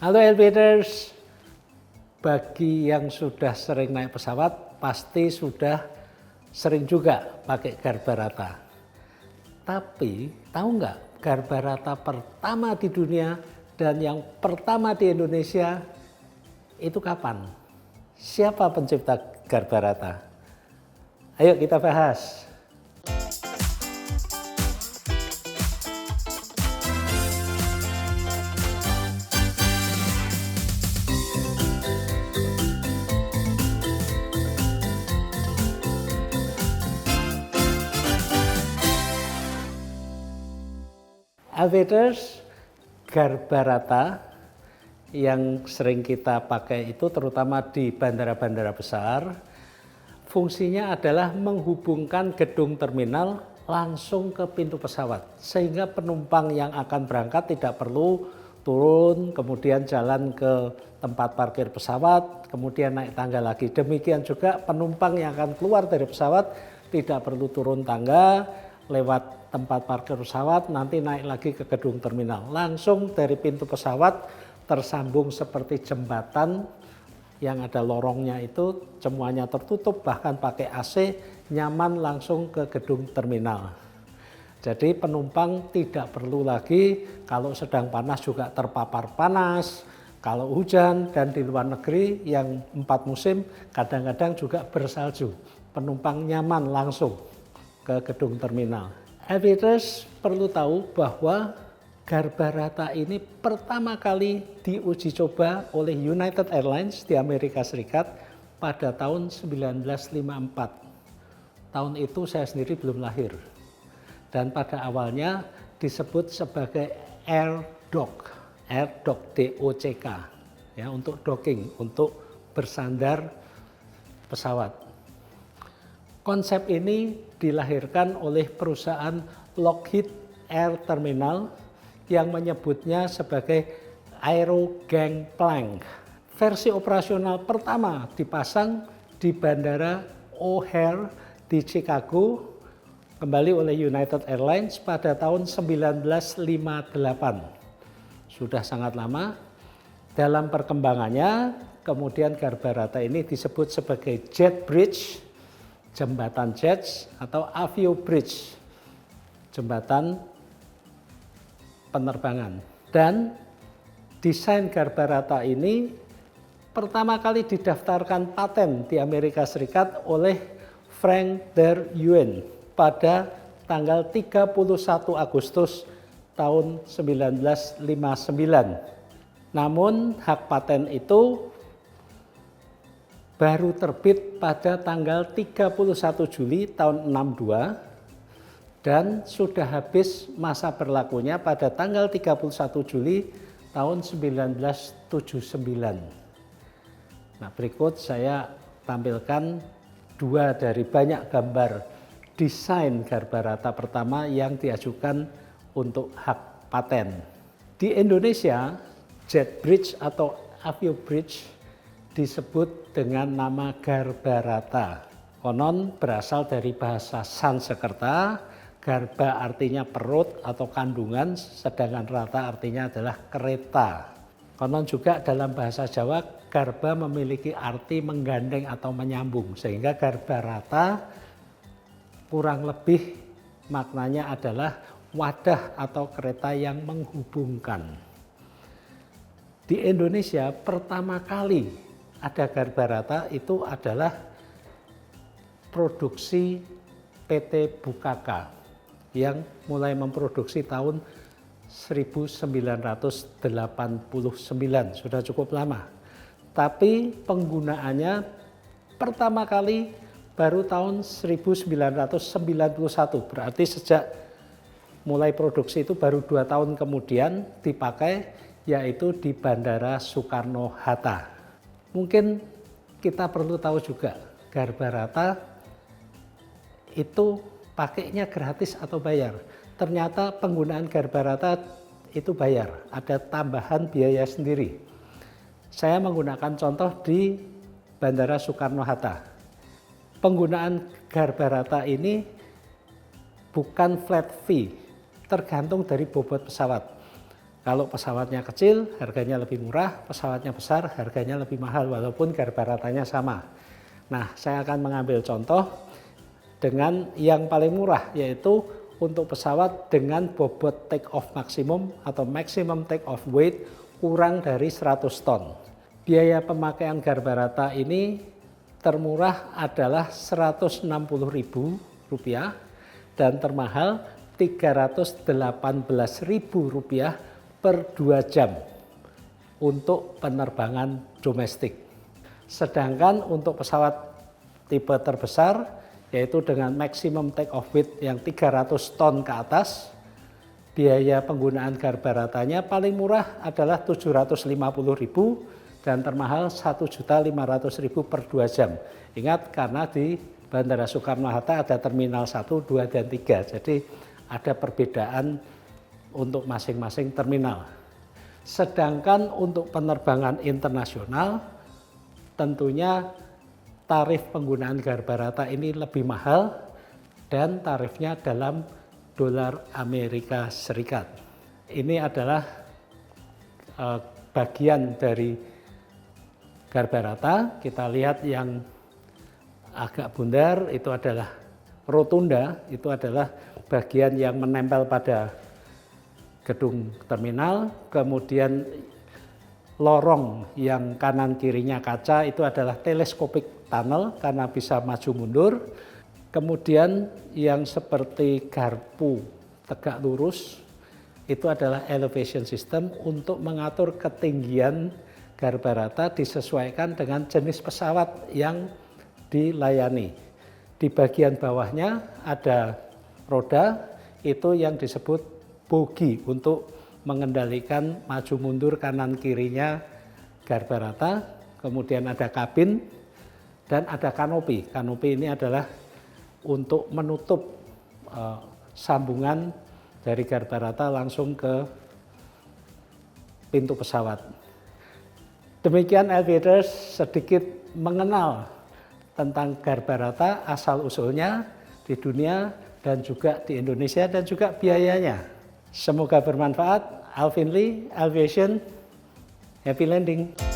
Halo Elevators, bagi yang sudah sering naik pesawat pasti sudah sering juga pakai garba rata. Tapi tahu nggak garba rata pertama di dunia dan yang pertama di Indonesia itu kapan? Siapa pencipta garba rata? Ayo kita bahas. Elevators, garba rata yang sering kita pakai itu terutama di bandara-bandara besar, fungsinya adalah menghubungkan gedung terminal langsung ke pintu pesawat. Sehingga penumpang yang akan berangkat tidak perlu turun, kemudian jalan ke tempat parkir pesawat, kemudian naik tangga lagi. Demikian juga penumpang yang akan keluar dari pesawat tidak perlu turun tangga, lewat tempat parkir pesawat, nanti naik lagi ke gedung terminal. Langsung dari pintu pesawat tersambung seperti jembatan yang ada lorongnya itu, semuanya tertutup, bahkan pakai AC, nyaman langsung ke gedung terminal. Jadi penumpang tidak perlu lagi kalau sedang panas juga terpapar panas, kalau hujan dan di luar negeri yang 4 musim kadang-kadang juga bersalju. Penumpang nyaman langsung ke gedung terminal. Elevators perlu tahu bahwa garba rata ini pertama kali diuji coba oleh United Airlines di Amerika Serikat pada tahun 1954. Tahun itu saya sendiri belum lahir. Dan pada awalnya disebut sebagai air dock DOCK, ya, untuk docking, untuk bersandar pesawat. Konsep ini dilahirkan oleh perusahaan Lockheed Air Terminal yang menyebutnya sebagai Aero Gangplank. Versi operasional pertama dipasang di Bandara O'Hare di Chicago kembali oleh United Airlines pada tahun 1958. Sudah sangat lama. Dalam perkembangannya, kemudian garba rata ini disebut sebagai jet bridge, jembatan jet, atau avio bridge, jembatan penerbangan. Dan desain garba rata ini pertama kali didaftarkan paten di Amerika Serikat oleh Frank der Yuen pada tanggal 31 Agustus tahun 1959. Namun hak paten itu baru terbit pada tanggal 31 Juli tahun 62 dan sudah habis masa berlakunya pada tanggal 31 Juli tahun 1979. Nah, berikut saya tampilkan dua dari banyak gambar desain garba rata pertama yang diajukan untuk hak paten. Di Indonesia, jet bridge atau avio bridge disebut dengan nama garba rata. Konon berasal dari bahasa Sanskerta, garba artinya perut atau kandungan, sedangkan rata artinya adalah kereta. Konon juga dalam bahasa Jawa, garba memiliki arti menggandeng atau menyambung, sehingga garba rata kurang lebih maknanya adalah wadah atau kereta yang menghubungkan. Di Indonesia pertama kali ada garba rata itu adalah produksi PT Bukaka yang mulai memproduksi tahun 1989, sudah cukup lama. Tapi penggunaannya pertama kali baru tahun 1991, berarti sejak mulai produksi itu baru 2 tahun kemudian dipakai, yaitu di Bandara Soekarno-Hatta. Mungkin kita perlu tahu juga, garba rata itu pakainya gratis atau bayar. Ternyata penggunaan garba rata itu bayar, ada tambahan biaya sendiri. Saya menggunakan contoh di Bandara Soekarno-Hatta. Penggunaan garba rata ini bukan flat fee, tergantung dari bobot pesawat. Kalau pesawatnya kecil, harganya lebih murah, pesawatnya besar, harganya lebih mahal, walaupun garbaratanya sama. Nah, saya akan mengambil contoh dengan yang paling murah, yaitu untuk pesawat dengan bobot take off maksimum atau maximum take off weight kurang dari 100 ton. Biaya pemakaian garbarata ini termurah adalah Rp160.000 dan termahal Rp318.000 per 2 jam untuk penerbangan domestik. Sedangkan untuk pesawat tipe terbesar, yaitu dengan maksimum take off weight yang 300 ton ke atas, biaya penggunaan garbaratanya paling murah adalah Rp750.000 dan termahal Rp1.500.000 per 2 jam. Ingat, karena di Bandara Soekarno-Hatta ada Terminal 1, 2, dan 3. Jadi ada perbedaan untuk masing-masing terminal. Sedangkan untuk penerbangan internasional, tentunya tarif penggunaan garbarata ini lebih mahal dan tarifnya dalam dolar Amerika Serikat. Ini adalah bagian dari garbarata. Kita lihat yang agak bundar itu adalah rotunda, itu adalah bagian yang menempel pada gedung terminal. Kemudian lorong yang kanan kirinya kaca itu adalah telescopic tunnel karena bisa maju mundur. Kemudian yang seperti garpu tegak lurus itu adalah elevation system untuk mengatur ketinggian garbarata disesuaikan dengan jenis pesawat yang dilayani. Di bagian bawahnya ada roda, itu yang disebut bogi untuk mengendalikan maju mundur kanan kirinya garbarata. Kemudian ada kabin dan ada kanopi. Kanopi ini adalah untuk menutup sambungan dari garbarata langsung ke pintu pesawat. Demikian Aviators sedikit mengenal tentang garbarata, asal-usulnya di dunia dan juga di Indonesia dan juga biayanya. Semoga bermanfaat. Alvin Lee, Aviation, happy landing.